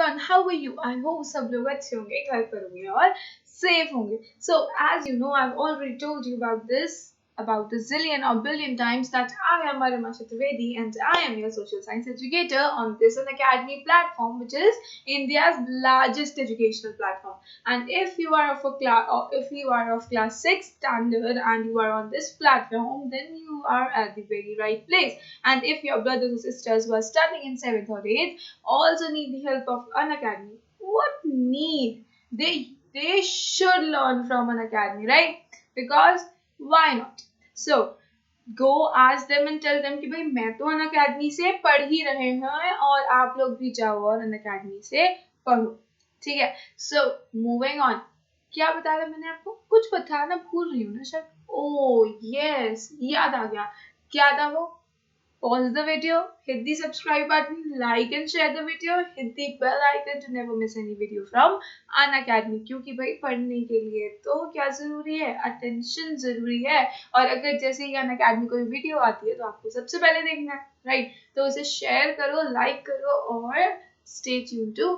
Everyone, how are you? I hope सब लोग अच्छे होंगे, घर पर होंगे और सेफ होंगे. So as you know, I've already told you about the zillion or billion times that I am Arima Chaturvedi and I am your social science educator on this Unacademy platform, which is India's largest educational platform. And if you are of class 6 standard and you are on this platform, then you are at the very right place. And if your brothers and sisters who are studying in 7th or 8th also need the help of an academy, what need? They should learn from an academy, right? Because why not? So go ask them and tell them कि भाई मैं तो अन academy से पढ़ ही रहे हैं और आप लोग भी जाओ और अन अकेडमी से पढ़ो. ठीक है. So moving on. क्या बताया था मैंने आपको? कुछ बताया ना, भूल रही हूँ ना शायद. ओह यस, याद आ गया. क्या था वो? Pause the video, hit the subscribe button, like and share the video, hit the bell icon to never miss any video from Unacademy. क्योंकि भाई पढ़ने के लिए तो क्या जरूरी है? अटेंशन जरूरी है. और अगर जैसे ही Unacademy कोई वीडियो आती है तो आपको सबसे पहले देखना है, राइट? तो उसे शेयर करो, लाइक करो और stay tuned to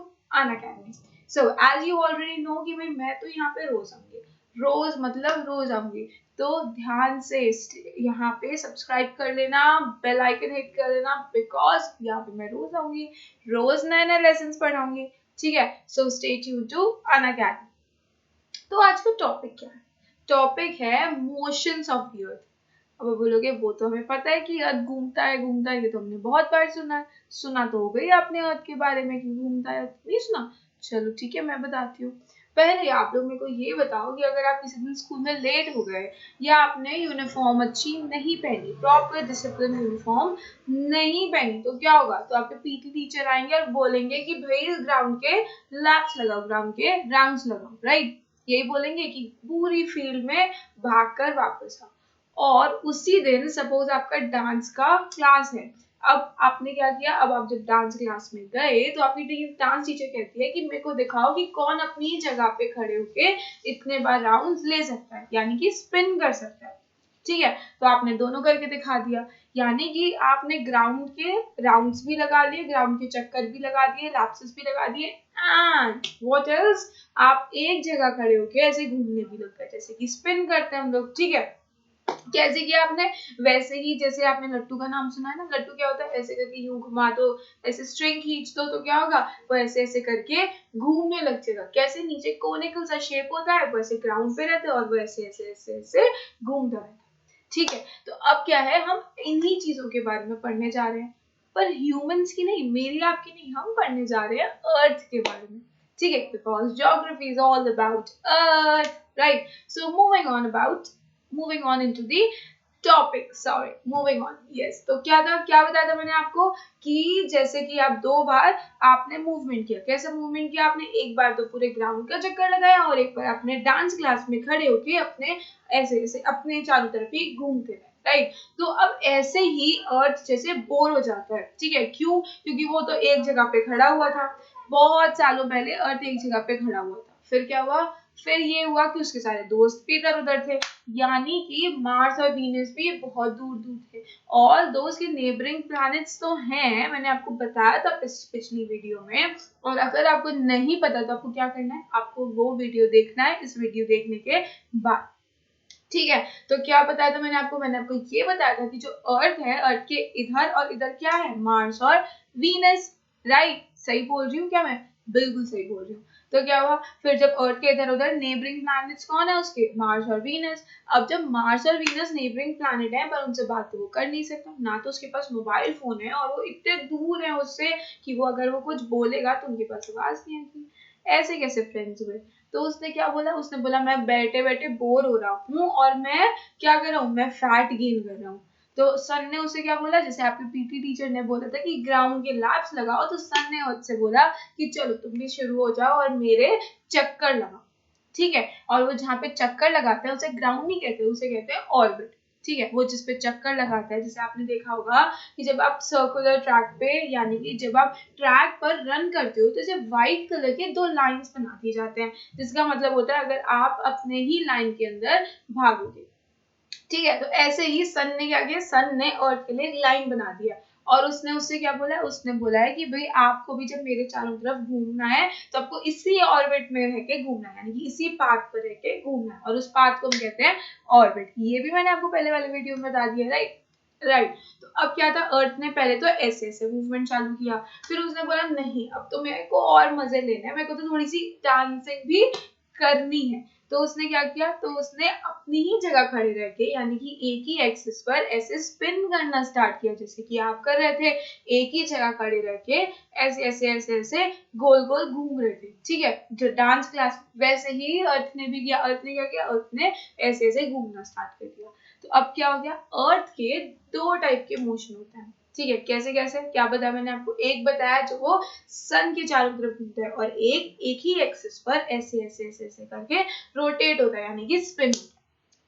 Unacademy. So as you already know कि भाई मैं तो यहाँ पे रोज आऊंगी. रोज मतलब रोज आऊंगी. तो ध्यान से यहाँ पे सब्सक्राइब कर लेना, बेल आइकन हिट कर लेना, बिकॉज यहाँ पे मैं रोज आऊंगी, रोज नए नए लेसन पढ़ाऊंगी. ठीक है. So stay tuned to Unacademy. तो आज का टॉपिक क्या है? टॉपिक है मोशंस ऑफ द अर्थ. अब बोलोगे वो तो हमें पता है कि अर्थ घूमता है, ये तो हमने बहुत बार सुना है. सुना तो हो गई आपने अर्थ के बारे में कि घूमता है. नहीं सुना? चलो ठीक है, मैं बताती हूँ. पहले आप लोग मेरे को ये बताओ कि अगर आप किसी दिन स्कूल में लेट हो गए या आपने यूनिफॉर्म अच्छी नहीं पहनी, प्रॉपर डिसिप्लिन यूनिफॉर्म नहीं पहनी, तो क्या होगा? तो आपके पीटी टीचर आएंगे और बोलेंगे कि भाई ग्राउंड के लैप्स लगाओ, ग्राउंड के राउंड्स लगाओ, राइट? यही बोलेंगे कि पूरी फील्ड में भागकर वापस आओ. और उसी दिन सपोज आपका डांस का क्लास है. अब आपने क्या किया? अब आप जब डांस क्लास में गए तो आपकी डांस टीचर कहती है कि मेरे को दिखाओ कि कौन अपनी जगह पे खड़े होके इतने बार राउंड्स ले सकता है, यानी कि स्पिन कर सकता है. ठीक है. तो आपने दोनों करके दिखा दिया, यानी कि आपने ग्राउंड के राउंड्स भी लगा लिए, ग्राउंड के चक्कर भी लगा दिए, लैप्सेस भी लगा दिए, एंड व्हाट एल्स, आप एक जगह खड़े होके ऐसे घूमने भी लग गए, जैसे कि स्पिन करते हैं हम लोग. ठीक है. कैसे किया आपने? वैसे ही जैसे आपने लट्टू का नाम सुना है ना. लट्टू क्या होता है? ऐसे करके यूं घुमा दो, ऐसे स्ट्रिंग खींच दो, तो क्या होगा? वो ऐसे ऐसे करके घूमने लग जाएगा. कैसे? नीचे कोनिकल सा शेप होता है, वो ऐसे ग्राउंड पे रहता है और वो ऐसे ऐसे ऐसे ऐसे घूमता रहता है. ठीक है. तो अब क्या है, हम इन्हीं चीजों के बारे में पढ़ने जा रहे हैं, पर ह्यूमंस की नहीं, मेरी आपकी नहीं, हम पढ़ने जा रहे हैं अर्थ के बारे में. ठीक है. Because geography is all about earth, right? So moving on into the topic. Moving on. Yes. तो क्या बताया था मैंने आपको कि जैसे कि आप दो बार आपने मूवमेंट किया. कैसा मूवमेंट किया आपने? एक बार तो पूरे ग्राउंड का चक्कर लगाया और एक बार आपने डांस क्लास में खड़े होके अपने ऐसे ऐसे अपने चारों तरफ ही घूमते रहे, राइट? तो अब ऐसे ही अर्थ जैसे बोर हो जाता है. ठीक है. क्यों? क्योंकि वो तो एक जगह पे खड़ा हुआ था. बहुत सालों पहले अर्थ एक जगह पे खड़ा हुआ था. फिर क्या हुआ? फिर ये हुआ कि उसके सारे दोस्त भी इधर उधर थे, यानी कि मार्स और वीनस भी बहुत दूर दूर थे. और दो उसके नेबरिंग प्लैनेट्स तो हैं, मैंने आपको बताया था पिछली वीडियो में. और अगर आपको नहीं पता तो आपको क्या करना है? आपको वो वीडियो देखना है इस वीडियो देखने के बाद. ठीक है. तो क्या बताया था मैंने आपको ये बताया था कि जो अर्थ है, अर्थ के इधर और इधर क्या है? मार्स और वीनस, राइट? सही बोल रही हूँ क्या मैं? बिल्कुल सही बोल रही हूँ. तो क्या हुआ? फिर जब अर्थ के इधर उधर नेबरिंग प्लैनेट्स कौन है उसके? मार्स और वीनस. अब जब मार्स और वीनस नेबरिंग प्लैनेट है, पर उनसे बात तो वो कर नहीं सकता ना, तो उसके पास मोबाइल फोन है और वो इतने दूर है उससे कि वो अगर वो कुछ बोलेगा तो उनके पास आवाज नहीं आती. ऐसे कैसे फ्रेंड्स हुए? तो उसने क्या बोला? उसने बोला मैं बैठे बैठे बोर हो रहा हूँ और मैं क्या कर रहा हूँ? मैं फैट गेन कर रहा हूँ. तो सन ने उसे क्या बोला? जैसे आपके पीटी टीचर ने बोला था कि ग्राउंड के लैप्स लगाओ, तो सन ने उससे बोला कि चलो तुम भी शुरू हो जाओ और मेरे चक्कर लगाओ. ठीक है. और वो जहाँ पे चक्कर लगाता है उसे ग्राउंड नहीं कहते, उसे कहते हैं ऑर्बिट. ठीक है. वो जिस पे चक्कर लगाता है, जैसे आपने देखा होगा कि जब आप सर्कुलर ट्रैक पे, यानी कि जब आप ट्रैक पर रन करते हो तो जैसे व्हाइट कलर के दो लाइंस बना दिए जाते हैं, जिसका मतलब होता है अगर आप अपने ही लाइन के अंदर भागोगे. ठीक है. तो ऐसे ही सन ने क्या किया? सन ने अर्थ के लिए एक लाइन बना दिया और उसने उससे क्या बोला है, उसने बोला है कि भाई आपको भी जब मेरे चारों तरफ घूमना है तो आपको इसी ऑर्बिट में रह के घूमना है, यानी कि इसी पाथ पर रह के घूमना है, और उस पाथ को हम कहते हैं ऑर्बिट। ये भी मैंने आपको पहले वाले वीडियो में बता दिया, राइट। तो अब क्या था, अर्थ ने पहले तो ऐसे ऐसे मूवमेंट चालू किया, फिर उसने बोला नहीं अब तो मेरे को और मजे लेने हैं, मेरे को तो थोड़ी सी डांसिंग भी करनी है। तो उसने क्या किया, तो उसने अपनी ही जगह खड़े रह के, यानी कि एक ही एक्सिस पर ऐसे स्पिन करना स्टार्ट किया, जैसे कि आप कर रहे थे, एक ही जगह खड़े रह के ऐसे ऐसे ऐसे ऐसे गोल गोल घूम रहे थे, ठीक है, जो डांस क्लास, वैसे ही अर्थ ने भी किया। अर्थ ने क्या किया, अर्थ ने ऐसे ऐसे घूमना स्टार्ट कर दिया। तो अब क्या हो गया, अर्थ के दो टाइप के मोशन होते हैं, ठीक है, कैसे कैसे क्या बताया मैंने आपको, एक बताया जो वो सन के चारों तरफ घूमता है, और एक ही एक्सिस पर ऐसे ऐसे ऐसे ऐसे करके रोटेट होता है, यानी कि स्पिन होता है,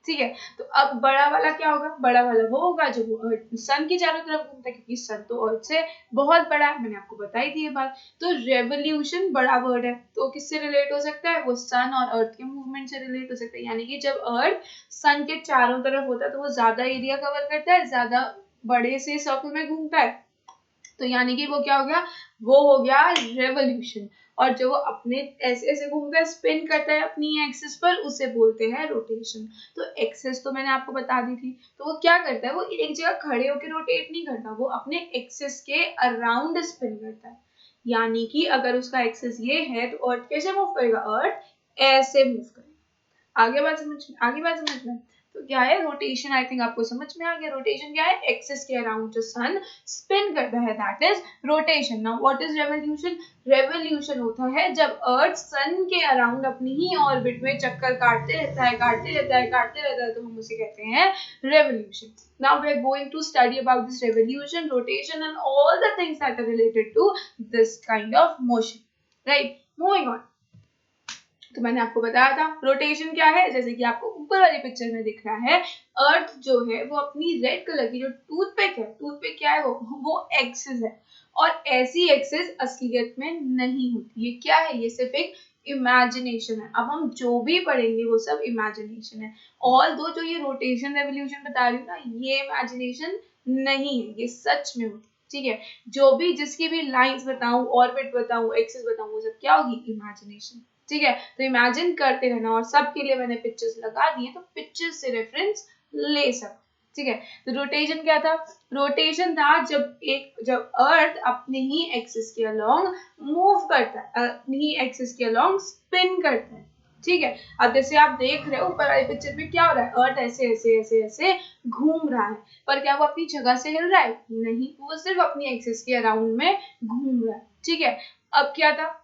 ठीक है। तो अब बड़ा वाला क्या होगा, बड़ा वाला वो होगा जो वो सन के चारों तरफ घूमता है, क्योंकि सन तो अर्थ से बहुत बड़ा है, मैंने आपको बताई थी ये बात। तो रेवोल्यूशन बड़ा वर्ड है, तो किससे रिलेट हो सकता है, वो सन और अर्थ के मूवमेंट से रिलेट हो सकता है, यानी कि जब अर्थ सन के चारों तरफ होता है तो वो ज्यादा एरिया कवर करता है, ज्यादा बड़े से सर्कल में घूमता है, तो यानी कि वो क्या हो गया, वो हो गया रेवोल्यूशन। और जो वो अपने ऐसे ऐसे घूमता है, स्पिन करता है अपनी एक्सिस पर, उसे बोलते हैं रोटेशन। तो एक्सिस तो मैंने आपको बता दी थी, तो वो क्या करता है, वो एक जगह खड़े होकर रोटेट नहीं करता, वो अपने एक्सिस के अराउंड स्पिन करता है, यानी कि अगर उसका एक्सिस ये है तो अर्थ कैसे मूव करेगा, अर्थ ऐसे मूव करेगा। आगे बात समझ में, तो क्या है रोटेशन, आई थिंक आपको समझ में आ गया। रोटेशन क्या है, एक्सिस के अराउंड जो सन स्पिन करता है, that is rotation. Now what is revolution, revolution होता है जब अर्थ सन के अराउंड अपनी ही ऑर्बिट में चक्कर काटते रहता है, तो हम उसे कहते हैं revolution. Now we are going to study about this revolution, rotation and all the things that are related to this kind of motion, right? Moving on, तो मैंने आपको बताया था रोटेशन क्या है, जैसे कि आपको ऊपर वाली पिक्चर में दिख रहा है, अर्थ जो है वो अपनी रेड कलर की जो टूथपिक है, टूथपिक क्या है, वो एक्सिस है, और ऐसी एक्सिस असलियत में नहीं होती, ये क्या है, ये सिर्फ एक इमेजिनेशन है। अब हम जो भी पढ़ेंगे वो सब इमेजिनेशन है, ऑल दो जो ये रोटेशन रेवोल्यूशन बता रही हूँ ना, ये इमेजिनेशन नहीं है, ये सच में होती, ठीक है। जो भी जिसकी भी लाइंस बताऊं, ऑर्बिट बताऊं, एक्सिस बताऊं, वो सब क्या होगी, इमेजिनेशन, ठीक है। तो इमेजिन करते रहना, और सबके लिए मैंने पिक्चर्स लगा दिए, तो पिक्चर्स से रेफरेंस ले सकते, ठीक है। तो रोटेशन क्या था, रोटेशन था जब अर्थ अपने ही एक्सिस के अलोंग मूव करता है, अपनी ही एक्सिस के अलोंग स्पिन करता है, ठीक है। अब जैसे आप देख रहे हो ऊपर वाली पिक्चर में क्या हो रहा है, अर्थ ऐसे ऐसे ऐसे ऐसे घूम रहा है, पर क्या वो अपनी जगह से हिल रहा है, नहीं, वो सिर्फ अपनी एक्सिस के अराउंड में घूम रहा है, ठीक है। अब क्या था,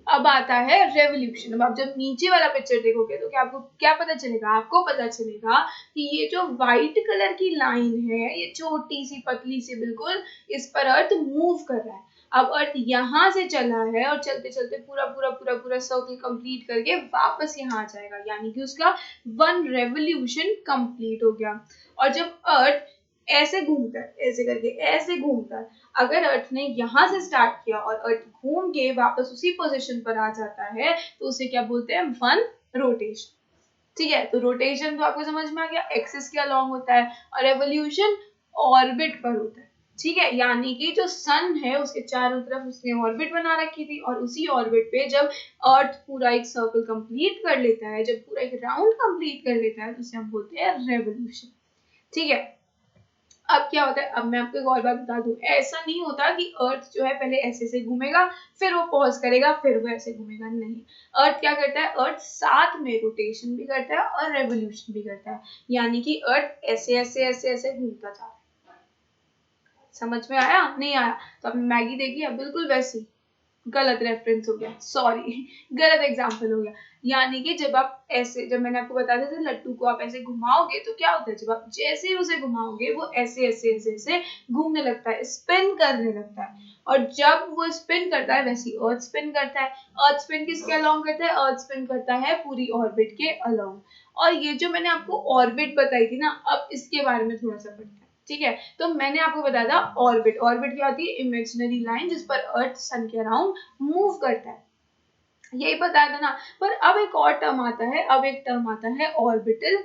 अब आता है रेवोल्यूशन। अब आप जब नीचे वाला पिक्चर देखोगे तो क्या आपको क्या पता चलेगा, आपको पता चलेगा कि ये जो व्हाइट कलर की लाइन है, ये छोटी सी पतली सी बिल्कुल, इस पर अर्थ मूव कर रहा है। अब अर्थ यहाँ से चला है और चलते चलते पूरा पूरा पूरा पूरा सर्कल कंप्लीट करके वापस यहाँ आ जाएगा, यानी कि उसका वन रेवोल्यूशन कंप्लीट हो गया। और जब अर्थ ऐसे घूमता है, ऐसे करके ऐसे घूमता है, अगर अर्थ ने यहाँ से स्टार्ट किया और अर्थ घूम के वापस उसी पोजीशन पर आ जाता है, तो उसे क्या बोलते हैं, वन रोटेशन, ठीक है। तो रोटेशन तो आपको समझ में आ गया, एक्सिस के अलोंग होता है, और रेवोल्यूशन ऑर्बिट पर होता है, ठीक है। यानी कि जो सन है उसके चारों तरफ उसने ऑर्बिट बना रखी थी, और उसी ऑर्बिट पे जब अर्थ पूरा एक सर्कल कंप्लीट कर लेता है, जब पूरा एक राउंड कंप्लीट कर लेता है, तो उसे हम बोलते हैं रेवोल्यूशन, ठीक है। अब क्या होता है, अब मैं आपको एक और बात बता दूं, ऐसा नहीं होता कि अर्थ जो है पहले ऐसे से घूमेगा, फिर वो पॉज करेगा, फिर वो ऐसे घूमेगा, नहीं। अर्थ क्या करता है, अर्थ साथ में रोटेशन भी करता है और रेवोल्यूशन भी करता है, यानी कि अर्थ ऐसे ऐसे ऐसे ऐसे घूमता जा रहा है। समझ में आया, नहीं आया, तो आपने मैगी देखी है, बिल्कुल वैसी, गलत रेफरेंस हो गया, सॉरी, गलत एग्जांपल हो गया। यानी कि जब आप ऐसे, जब मैंने आपको बताया था लट्टू को आप ऐसे घुमाओगे तो क्या होता है, जब आप जैसे ही उसे घुमाओगे वो ऐसे ऐसे ऐसे ऐसे घूमने लगता है, स्पिन करने लगता है, और जब वो स्पिन करता है वैसे अर्थ स्पिन करता है। अर्थ स्पिन किसके अलोंग करता है, अर्थ स्पिन करता है पूरी ऑर्बिट के अलोंग। और ये जो मैंने आपको ऑर्बिट बताई थी ना, अब इसके बारे में थोड़ा सा पढ़ते हैं, ठीक है। तो मैंने आपको बताया था ऑर्बिट, ऑर्बिट क्या होती है, इमेजिनरी लाइन जिस पर अर्थ सन के अराउंड मूव करता है, यही बताया था ना। पर अब एक और टर्म आता है, अब एक टर्म आता है orbital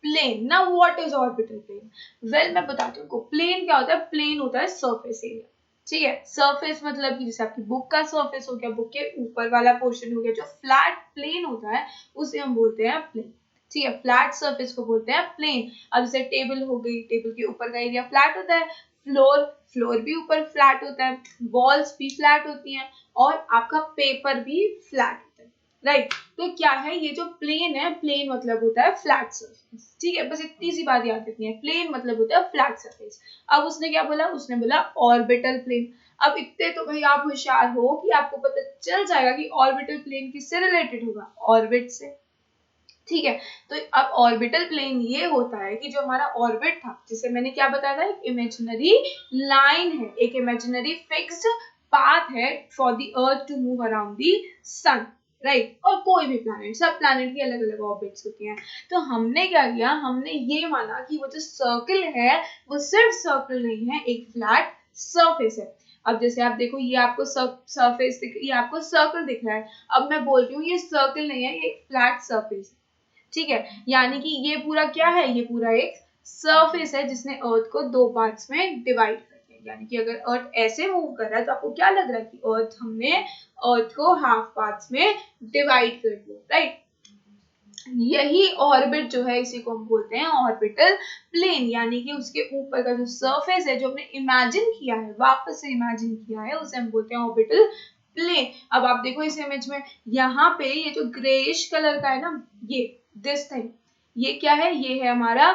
plane. Now what is orbital plane? Well मैं बताती हूँ, प्लेन क्या होता है? प्लेन होता है सरफेस एरिया, ठीक है। सरफेस मतलब कि जैसे आपकी बुक का सरफेस हो गया, बुक के ऊपर वाला पोर्शन हो गया, जो फ्लैट प्लेन होता है उसे हम बोलते हैं प्लेन, ठीक है। फ्लैट सरफेस को बोलते हैं प्लेन। अब जैसे टेबल हो गई, टेबल के ऊपर का एरिया फ्लैट होता है, फ्लोर फ्लोर भी ऊपर फ्लैट होता है, वॉल्स भी फ्लैट होती हैं, और आपका पेपर भी फ्लैट होता है, राइट। तो क्या है ये जो प्लेन है, प्लेन मतलब होता है फ्लैट सरफेस, ठीक है। बस इतनी सी बात याद रखनी है, प्लेन मतलब होता है फ्लैट सरफेस। अब उसने क्या बोला? उसने बोला ऑर्बिटल प्लेन। अब इतने तो भाई आप होशियार हो कि आपको पता चल जाएगा कि ऑर्बिटल प्लेन किससे रिलेटेड होगा? ऑर्बिट से, ठीक है। तो अब ऑर्बिटल प्लेन ये होता है कि जो हमारा ऑर्बिट था, जिसे मैंने क्या बताया था, एक इमेजिनरी लाइन है, एक इमेजिनरी फिक्स्ड पाथ है for the earth to move around the sun, right. और कोई भी प्लैनेट, सब प्लैनेट की अलग अलग ऑर्बिट्स होती हैं। तो हमने क्या किया? हमने ये माना कि वो जो सर्कल है वो सिर्फ सर्कल नहीं है, एक फ्लैट सरफेस है। अब जैसे आप देखो, ये आपको सरफेस ये आपको सर्कल दिख रहा है। अब मैं बोल रही हूँ ये सर्कल नहीं है, ये एक फ्लैट सरफेस है, ठीक है। यानी कि ये पूरा क्या है? ये पूरा एक सरफेस है जिसने अर्थ को दो पार्ट्स में डिवाइड कर दिया। यानी कि अगर अर्थ ऐसे मूव कर रहा है तो आपको क्या लग रहा है कि हमने अर्थ को हाफ पार्ट्स में डिवाइड कर दिया, राइट। यही ऑर्बिट जो है, इसी को हम बोलते हैं ऑर्बिटल प्लेन। यानी कि उसके ऊपर का जो सरफेस है, जो हमने इमेजिन किया है, वापस से इमेजिन किया है, उसे हम बोलते हैं ऑर्बिटल प्लेन। अब आप देखो इस इमेज में, यहाँ पे ये जो ग्रेइश कलर का है ना, ये दिस थिंग, ये क्या है? ये है हमारा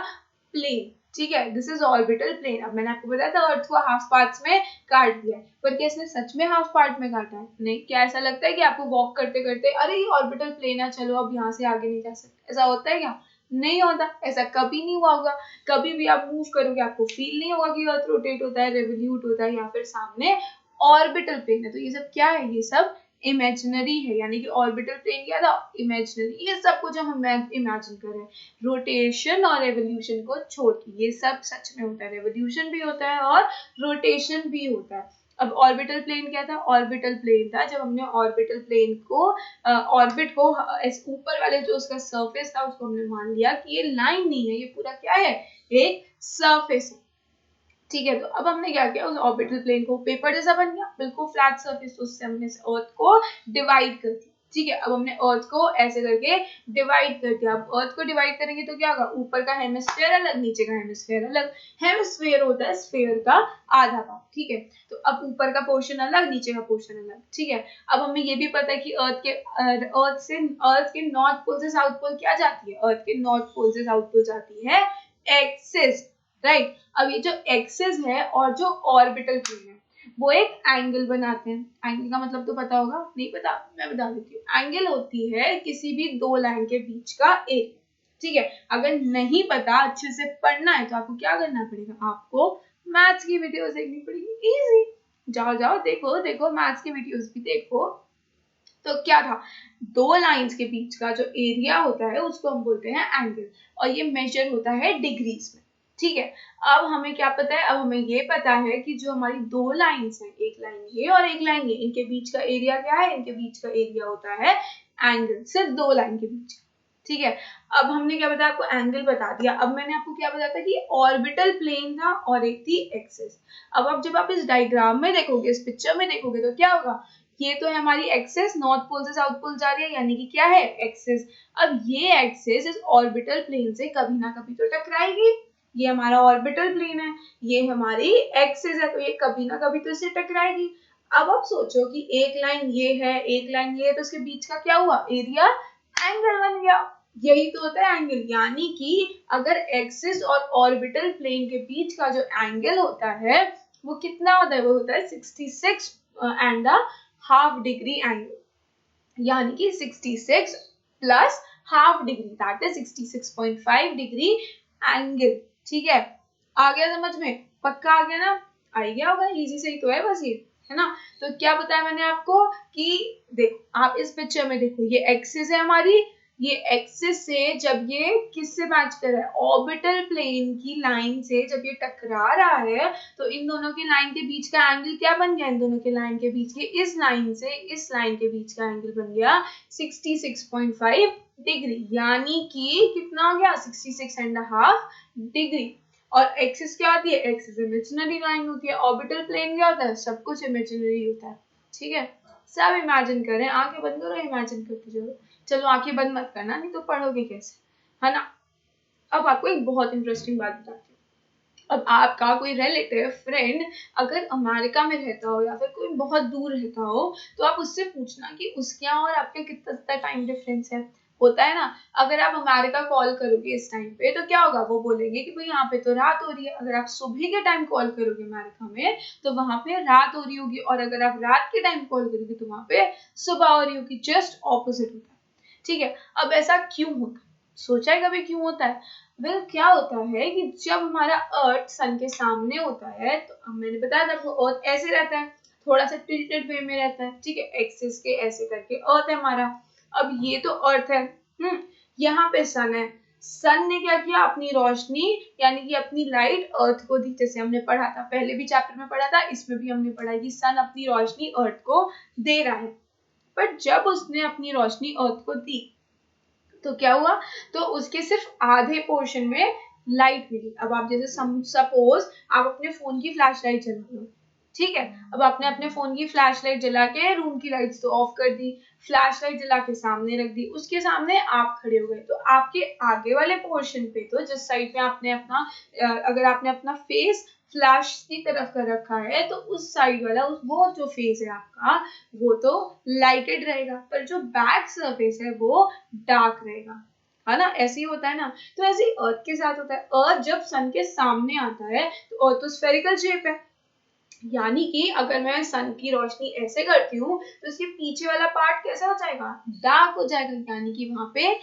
प्लेन, ठीक है। This is orbital plane. अब मैंने आपको बताया था अर्थ को हाफ पार्ट्स में काट दिया है, पर क्या इसने सच में हाफ पार्ट में काटा है? नहीं। क्या ऐसा लगता है कि आपको वॉक करते करते अरे ये ऑर्बिटल प्लेन है, चलो अब यहाँ से आगे नहीं जा सकते, ऐसा होता है क्या? नहीं होता, ऐसा कभी नहीं हुआ होगा। कभी भी आप मूव करोगे आपको फील नहीं होगा कि अर्थ रोटेट होता है, रेवोल्यूट होता है, या फिर सामने ऑर्बिटल प्लेन है। तो ये सब क्या है? ये सब इमेजिनरी है। यानी कि ऑर्बिटल प्लेन क्या था? इमेजिनरी। ये सब कुछ हम इमेजिन कर रहे हैं, रोटेशन और रेवोल्यूशन को छोड़ के। ये सब सच में होता है, रेवोल्यूशन भी होता है और रोटेशन भी होता है। अब ऑर्बिटल प्लेन क्या था? ऑर्बिटल प्लेन था जब हमने ऑर्बिटल प्लेन को ऑर्बिट को ऊपर वाले जो उसका सरफेस था उसको हमने मान लिया कि ये लाइन नहीं है, ये पूरा क्या है? एक सरफेस है, ठीक है। तो अब हमने क्या किया? उस ऑर्बिटल प्लेन को पेपर जैसा बन गया, बिल्कुल फ्लैट सरफेस, उससे हमने अर्थ को डिवाइड कर दिया, ठीक है। अब हमने अर्थ को ऐसे करके डिवाइड कर दिया। अब अर्थ को डिवाइड करेंगे तो क्या होगा? ऊपर का हेमिस्फीयर अलग, नीचे का हेमिस्फीयर अलग। हेमिस्फीयर होता है स्फीयर का आधा भाग, ठीक है। तो अब ऊपर का पोर्शन अलग, नीचे का पोर्शन अलग, ठीक है। अब हमें ये भी पता है कि अर्थ के नॉर्थ पोल से साउथ पोल क्या जाती है? अर्थ के नॉर्थ पोल से साउथ पोल जाती है एक्सिस, राइट। अब ये जो एक्सिस है और जो ऑर्बिटल प्लेन है वो एक एंगल बनाते हैं। एंगल का मतलब तो पता होगा? नहीं पता? मैं बता देती हूँ। एंगल होती है किसी भी दो लाइन के बीच का एरिया, ठीक है। अगर नहीं पता, अच्छे से पढ़ना है, तो आपको क्या करना पड़ेगा? आपको मैथ्स की वीडियोस देखनी पड़ेगी, इजी। जाओ जाओ देखो देखो, मैथ्स की वीडियोस भी देखो। तो क्या था? दो लाइंस के बीच का जो एरिया होता है उसको हम बोलते हैं एंगल, और ये मेजर होता है डिग्रीज में, ठीक है। अब हमें क्या पता है? अब हमें ये पता है कि जो हमारी दो लाइंस हैं, एक लाइन ये और एक लाइन ये, इनके बीच का एरिया क्या है? इनके बीच का एरिया होता है एंगल, सिर्फ दो लाइन के बीच, ठीक है। अब हमने क्या बताया? आपको एंगल बता दिया। अब मैंने आपको क्या बताया था कि ऑर्बिटल प्लेन था और एक थी एक्सिस। अब जब आप इस डायग्राम में देखोगे, इस पिक्चर में देखोगे, तो क्या होगा? ये तो है हमारी एक्सिस, नॉर्थ पोल से साउथ पोल जा रही है, यानी कि क्या है? एक्सिस। अब ये एक्सिस इस ऑर्बिटल प्लेन से कभी ना कभी तो टकराएगी। ये हमारा ऑर्बिटल प्लेन है, ये हमारी एक्सिस है, तो ये कभी ना कभी तो इससे टकराएगी। अब आप सोचो कि एक लाइन ये है, एक लाइन ये है, तो उसके बीच का क्या हुआ? एरिया एंगल बन गया। यही तो होता है एंगल। यानी कि अगर एक्सिस और ऑर्बिटल प्लेन के बीच का जो एंगल होता है वो कितना होता है? वो होता है 66 एंड हाफ डिग्री एंगल, यानी कि 66 plus half degree, that is 66.5 degree angle, ठीक है। आ गया समझ में? पक्का आ गया ना? आ ही गया होगा, इजी से ही तो है बस ये, है ना। तो क्या बताया मैंने आपको कि देखो, आप इस पिक्चर में देखो, ये एक्सिस है हमारी, ये एक्सिस से जब ये किससे मैच कर रहा है, ऑर्बिटल प्लेन की लाइन से जब ये टकरा रहा है तो इन दोनों की लाइन के बीच का एंगल क्या बन गया, इन दोनों के लाइन के बीच के इस लाइन से इस लाइन के बीच का एंगल बन गया 66.5 डिग्री, यानी कि कितना हो गया 66.5 डिग्री। और एक्सिस क्या होती है, एक्सिस इमेजिनरी लाइन होती है, ऑर्बिटल प्लेन क्या होता है, सब कुछ इमेजिनरी होता है। ठीक है, सब इमेजिन करें, आंखें बंद करो, इमेजिन करते जाओ। चलो आंखें बंद मत करना, नहीं तो पढ़ोगे कैसे, है ना। अब आपको एक बहुत इंटरेस्टिंग बात बताती हूँ। अब आपका कोई रिलेटिव फ्रेंड अगर अमेरिका में रहता हो या फिर कोई बहुत दूर रहता हो तो आप उससे पूछना कि उसके यहाँ और आपके कितना टाइम डिफरेंस है। होता है ना, अगर आप अमेरिका कॉल करोगे इस टाइम पे तो क्या होगा, वो बोलेंगे कि भाई यहाँ पे तो रात हो रही है। अगर आप सुबह के टाइम कॉल करोगे अमेरिका में तो वहां पे रात हो रही होगी, और अगर आप रात के टाइम कॉल करोगे तो वहां पे सुबह हो रही होगी, जस्ट ऑपोजिट होता है। ठीक है, अब ऐसा क्यों होता है, सोचा है कभी क्यों होता है? वेल क्या होता है कि जब हमारा अर्थ सन के सामने होता है तो मैंने बताया था अर्थ ऐसे रहता है, थोड़ा सा टिल्टेड वे में रहता है। ठीक है, एक्सिस के ऐसे करके अर्थ है हमारा। अब ये तो अर्थ है, यहाँ पे सन है। सन ने क्या किया, अपनी रोशनी यानी कि अपनी लाइट अर्थ को दी, जैसे हमने पढ़ा था पहले भी चैप्टर में पढ़ा था, इसमें भी हमने पढ़ा कि सन अपनी रोशनी अर्थ को दे रहा है। पर जब उसने अपनी रोशनी अर्थ को दी तो क्या हुआ, तो उसके सिर्फ आधे पोर्शन में लाइट मिली। अब आप जैसे सपोज आप अपने फोन की फ्लैश लाइट जला लो, ठीक है, अब आपने अपने फोन की फ्लैश लाइट जला के रूम की लाइट्स तो ऑफ कर दी, फ्लैश लाइट जला के सामने रख दी, उसके सामने आप खड़े हो गए, तो आपके आगे वाले पोर्शन पे तो जिस साइड पे आपने अपना अगर आपने अपना फेस फ्लैश की तरफ कर रखा है तो उस साइड वाला वो जो फेस है आपका वो तो लाइटेड रहेगा, पर जो बैक सरफेस है वो डार्क रहेगा, है ना। ऐसे ही होता है ना, तो ऐसे ही अर्थ के साथ होता है। अर्थ जब सन के सामने आता है तो अर्थ तो स्फेरिकल शेप है, यानी कि अगर मैं सन की रोशनी ऐसे करती हूँ तो इसके पीछे वाला पार्ट कैसा हो जाएगा, डार्क हो जाएगा, यानी कि वहां पे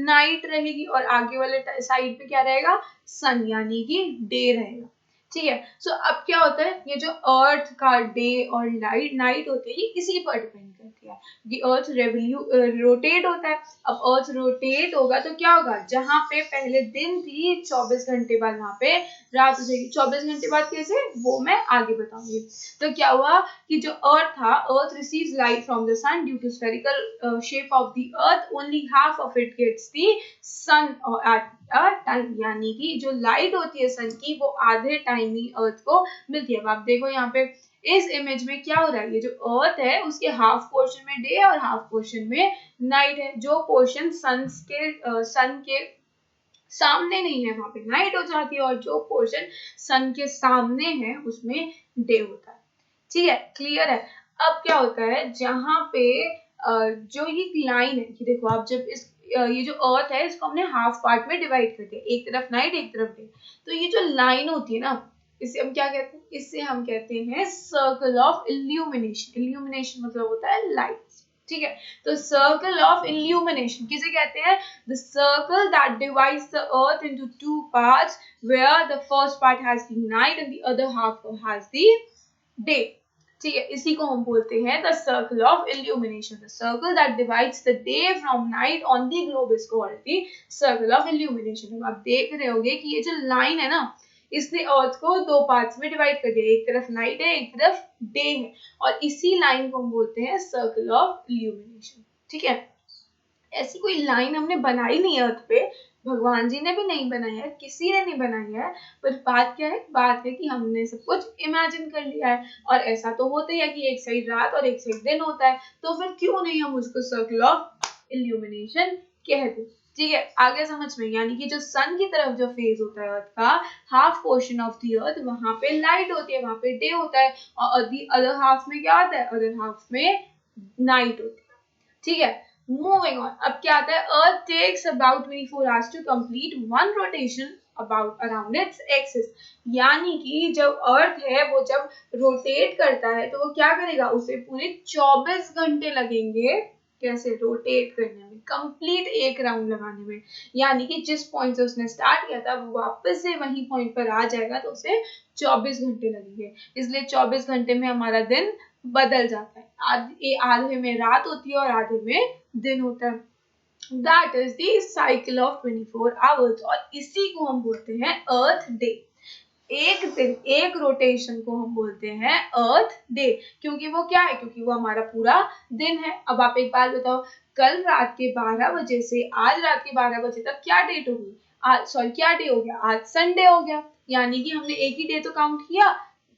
नाइट रहेगी, और आगे वाले साइड पे क्या रहेगा, सन, यानी कि डे रहेगा। ठीक है, सो अब क्या होता है, ये जो अर्थ का डे और नाइट होते हैं ये इसी पर डिपेंड करती है कि अर्थ रोटेट होता है। अब अर्थ रोटेट होगा तो क्या होगा, जहां पे पहले दिन थी 24 घंटे बाद वहां पे रात हो जाएगी। 24 घंटे बाद कैसे, वो मैं आगे बताऊंगी। तो क्या हुआ कि जो अर्थ था, earth receives light from the sun due to spherical shape of the earth, only half of it gets the sun at a time, यानी कि जो लाइट होती है सन की वो आधे टाइम ही अर्थ को मिलती है। अब आप देखो यहाँ पे इस इमेज में क्या हो रहा है, ये जो अर्थ है उसके हाफ पोर्शन में डे और हाफ पोर्शन में नाइट है। जो पोर्शन सन के सामने नहीं है वहां पे नाइट हो जाती है, और जो पोर्शन सन के सामने है उसमें डे होता है। ठीक है, क्लियर है। अब क्या होता है, जहां पे जो ये लाइन है कि देखो आप जब ये जो अर्थ है इसको हमने हाफ पार्ट में डिवाइड कर दिया, एक तरफ नाइट एक तरफ डे, तो ये जो लाइन होती है ना इसे हम क्या कहते हैं, इसे हम कहते हैं सर्कल ऑफ इल्यूमिनेशन। इल्यूमिनेशन मतलब होता है लाइट। ठीक है, तो सर्कल ऑफ इल्यूमिनेशन किसे कहते हैं, the circle that divides the earth into two parts where the first part has the night and the other half has the day। ठीक है, इसी को हम बोलते हैं the circle of illumination। the circle that divides the day from night on the globe is called the circle of illumination। आप देख रहे होगे कि ये जो लाइन है ना इसने अर्थ को दो पार्ट्स में डिवाइड कर दिया, एक तरफ नाइट है एक तरफ डे है, और इसी लाइन को हम बोलते हैं सर्कल ऑफ इल्यूमिनेशन। ठीक है, ऐसी कोई लाइन हमने बनाई नहीं है अर्थ पे, भगवान जी ने भी नहीं बनाई है, किसी ने नहीं बनाई है, पर बात क्या है, बात है कि हमने सब कुछ इमेजिन कर लिया है। और ऐसा तो होता ही है कि एक साइड रात और एक साइड दिन होता है, तो फिर क्यों नहीं हम उसको सर्कल ऑफ इल्यूमिनेशन कहते। ठीक है, आगे समझ में, यानी कि जो सन की तरफ जो फेज होता है अर्थ का, हाफ पोर्शन ऑफ द अर्थ, वहां पे लाइट होती है, वहां पे डे होता है, और अदर हाफ में क्या होता है, अदर हाफ में नाइट होती है। ठीक है, मूविंग ऑन, अब क्या आता है, earth takes about 24 hours to complete one rotation about around its axis, यानी कि जब अर्थ है वो जब रोटेट करता है तो वो क्या करेगा, उसे पूरे 24 घंटे लगेंगे कैसे रोटेट करने में, कंप्लीट एक राउंड लगाने में। यानी कि जिस पॉइंट से उसने स्टार्ट किया था वो वापस से वही पॉइंट पर आ जाएगा, तो उसे 24 घंटे लगेंगे। इसलिए 24 घंटे में हमारा दिन बदल जाता है, आधे में रात होती है और आधे में दिन होता है। That is the cycle of 24 hours, और इसी को हम बोलते हैं अर्थ डे। एक दिन, एक रोटेशन को हम बोलते हैं अर्थ डे, क्योंकि वो क्या है, क्योंकि वो हमारा पूरा दिन है। अब आप एक बात बताओ, कल रात के 12 बजे से आज रात के 12 बजे तक क्या डेट होगी, आज सॉरी क्या डे हो गया, आज संडे हो गया। यानी कि हमने एक ही डे तो काउंट किया,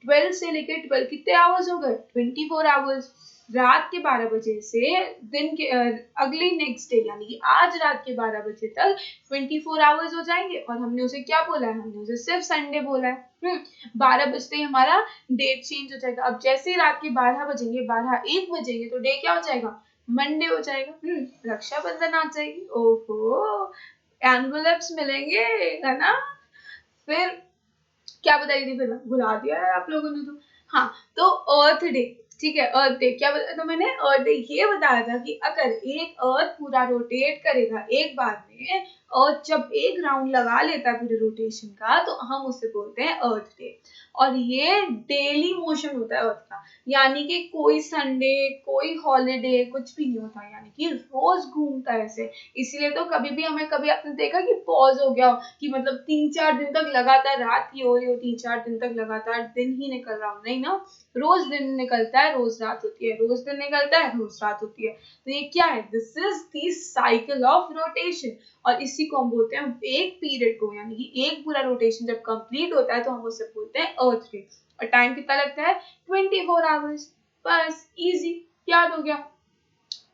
12 से लेकर 12 कितने आवर्स हो गए, 24 आवर्स। रात के 12 बजे से दिन के अगले नेक्स्ट डे यानी कि आज रात के 12 बजे तक 24 आवर्स हो जाएंगे, और हमने उसे क्या बोला है, हमने उसे सिर्फ संडे बोला है। 12 बजते ही हमारा डेट चेंज हो जाएगा। अब जैसे ही रात के 12 बजेंगे, 12 1 बजेंगे, तो डे क्या हो जाएगा, मंडे हो जाएगा। रक्षाबंधन आ जाएगी, ओहो, एनवलप्स मिलेंगे, है ना। फिर क्या बताई थी, फिर भुला दिया है आप लोगों ने तो। हाँ, तो अर्थ डे, ठीक है, अर्थ डे क्या बताया था मैंने, अर्थ डे ये बताया था कि अगर एक अर्थ पूरा रोटेट करेगा एक बार में, अर्थ जब एक राउंड लगा लेता है पूरे रोटेशन का, तो हम उसे बोलते हैं अर्थ डे। और ये डेली मोशन होता है अर्थ का, यानी कि कोई संडे कोई हॉलीडे कुछ भी नहीं होता, यानी कि रोज घूमता है ऐसे। इसीलिए तो कभी भी हमें, कभी आपने देखा कि पॉज हो गया हो, कि मतलब 3-4 दिन तक लगातार रात ही हो रही हो, 3-4 दिन तक लगातार दिन ही निकल रहा हो, नहीं ना। रोज दिन निकलता है, रोज रात होती है, रोज दिन निकलता है, रोज रात होती है। तो ये क्या है, this is the cycle of rotation. और इसी को हम बोलते हैं एक पीरियड को, यानी कि एक पूरा रोटेशन जब कंप्लीट होता है तो हम उसे बोलते हैं अर्थ डे। और टाइम कितना लगता है, 24 आवर्स। बस इजी, याद हो गया।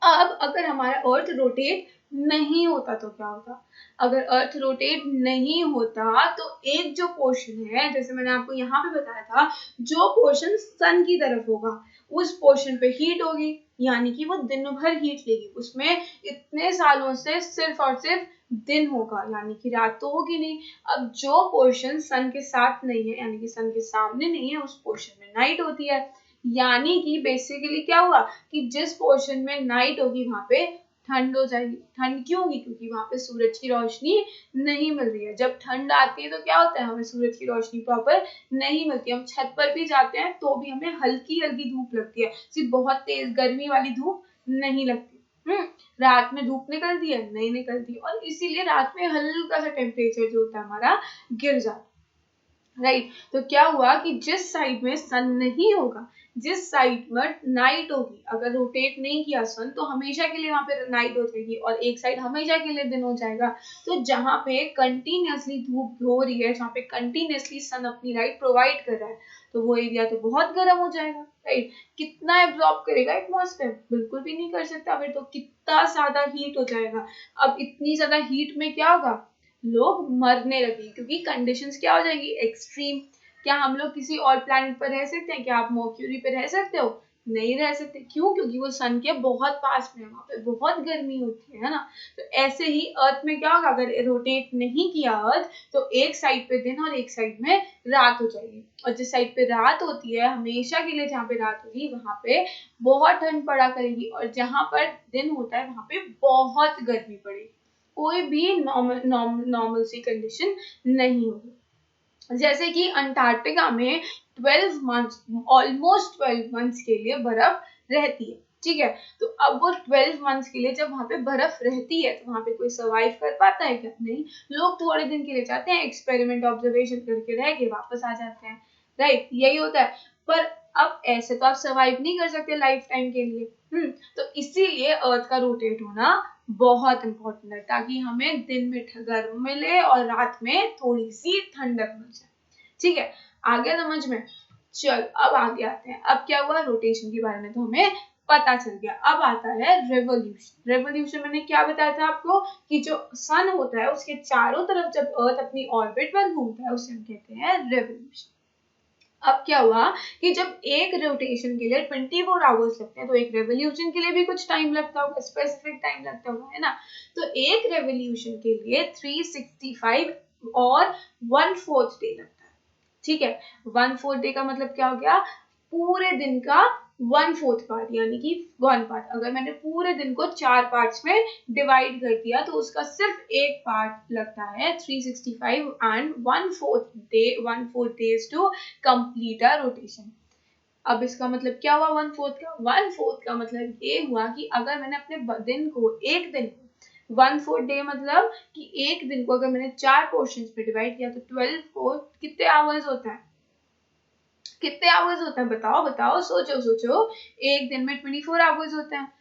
अब अगर हमारा अर्थ रोटेट नहीं होता तो क्या होता, अगर अर्थ रोटेट नहीं होता तो एक जो पोर्शन है, जैसे मैंने आपको यहाँ पे बताया था, जो पोर्शन सन की तरफ होगा उस पोर्शन पे हीट होगी, यानी कि वो दिन भर हीट लेगी, उसमें इतने सालों से सिर्फ और सिर्फ दिन होगा, यानी कि रात तो होगी नहीं। अब जो पोर्शन सन के साथ नहीं है, यानी कि सन के सामने नहीं है, उस पोर्शन में नाइट होती है। यानी कि बेसिकली क्या हुआ, कि जिस पोर्शन में नाइट होगी वहां पे ठंड हो जाएगी। ठंड क्यों होगी, क्योंकि वहां पे सूरज की रोशनी नहीं मिल रही है। जब ठंड आती है तो क्या होता है, हमें सूरज की रोशनी प्रॉपर नहीं मिलती। हम छत पर भी जाते हैं तो भी हमें हल्की हल्की धूप लगती है, सिर्फ बहुत तेज गर्मी वाली धूप नहीं लगती। रात में धूप निकलती है, नहीं निकलती, और इसीलिए रात में हल्का सा टेम्परेचर जो होता है हमारा गिर जाता है। राइट, तो क्या हुआ कि जिस साइड में सन नहीं होगा, जिस साइड में नाइट होगी, अगर रोटेट नहीं किया सन तो हमेशा के लिए वहां पे नाइट हो जाएगी, और एक साइड हमेशा के लिए दिन हो जाएगा। तो जहां पे कंटिन्यूअसली धूप हो रही है, जहां पे कंटिन्यूअसली सन अपनी लाइट प्रोवाइड कर रहा है, तो वो एरिया तो बहुत गर्म हो जाएगा। राइट, कितना एब्जॉर्ब करेगा एटमॉस्फेयर, बिल्कुल भी नहीं कर सकता, फिर तो कितना ज्यादा हीट हो जाएगा। अब इतनी ज्यादा हीट में क्या होगा, लोग मरने लगे, क्योंकि कंडीशंस क्या हो जाएगी, एक्सट्रीम। क्या हम लोग किसी और प्लैनेट पर रह सकते हैं, क्या आप मर्क्यूरी पे रह सकते हो, नहीं रह सकते। क्यों, क्योंकि वो सन के बहुत पास में है, वहां पे बहुत गर्मी होती है ना। तो ऐसे ही अर्थ में क्या होगा, अगर रोटेट नहीं किया अर्थ, तो एक साइड पे दिन और एक साइड में रात हो जाएगी। और जिस साइड पे रात होती है, हमेशा के लिए जहाँ पे रात होगी वहां पे बहुत ठंड पड़ा करेगी, और जहां पर दिन होता है वहां पे बहुत गर्मी पड़ेगी। कोई भी नॉर्मल सी कंडीशन नहीं होगी। जैसे कि अंटार्कटिका में 12 मंथ्स, ऑलमोस्ट 12 मंथ्स के लिए बर्फ रहती है, ठीक है। तो अब वो 12 मंथ्स के लिए जब वहां पे बर्फ रहती है, तो वहां पे कोई सर्वाइव कर पाता है क्या, नहीं। लोग थोड़े दिन के लिए जाते हैं, एक्सपेरिमेंट ऑब्जर्वेशन करके रह के वापस आ जाते हैं। राइट, यही होता है। पर अब ऐसे तो आप सर्वाइव नहीं कर सकते लाइफ टाइम के लिए। तो इसीलिए अर्थ का रोटेट होना बहुत इंपॉर्टेंट है, ताकि हमें दिन में गर्म मिले और रात में थोड़ी सी ठंडक मिल जाए। ठीक है, आगे समझ में। चल अब आगे आते हैं। अब क्या हुआ, रोटेशन के बारे में तो हमें पता चल गया। अब आता है रेवोल्यूशन। रेवोल्यूशन मैंने क्या बताया था आपको, कि जो सन होता है उसके चारों तरफ जब अर्थ अपनी ऑर्बिट पर घूमता है, उसे हम कहते हैं रेवोल्यूशन। अब क्या हुआ कि जब एक रोटेशन के लिए 24 आवर्स लगते हैं, तो एक रेवोल्यूशन के लिए भी कुछ टाइम लगता होगा, स्पेसिफिक टाइम लगता होगा, है ना। तो एक रेवोल्यूशन के लिए 365 और 1/4 डे लगता है। ठीक है, 1/4 डे का मतलब क्या हो गया, पूरे दिन का 1/4 पार्ट, यानी कि 1 पार्ट। अगर मैंने पूरे दिन को 4 पार्ट्स में डिवाइड कर दिया, तो उसका सिर्फ एक पार्ट लगता है 365 and 1/4 days to complete a rotation. अब इसका मतलब क्या हुआ, 1/4 का मतलब ये हुआ कि अगर मैंने अपने दिन को, एक दिन को 1/4 डे मतलब कि एक दिन को अगर मैंने 4 पोर्शंस में डिवाइड किया तो 12/4 कितने आवर्स होता है? कितने आवर्स होता है? बताओ बताओ, सोचो सोचो। एक दिन में 24 आवर्स होते हैं।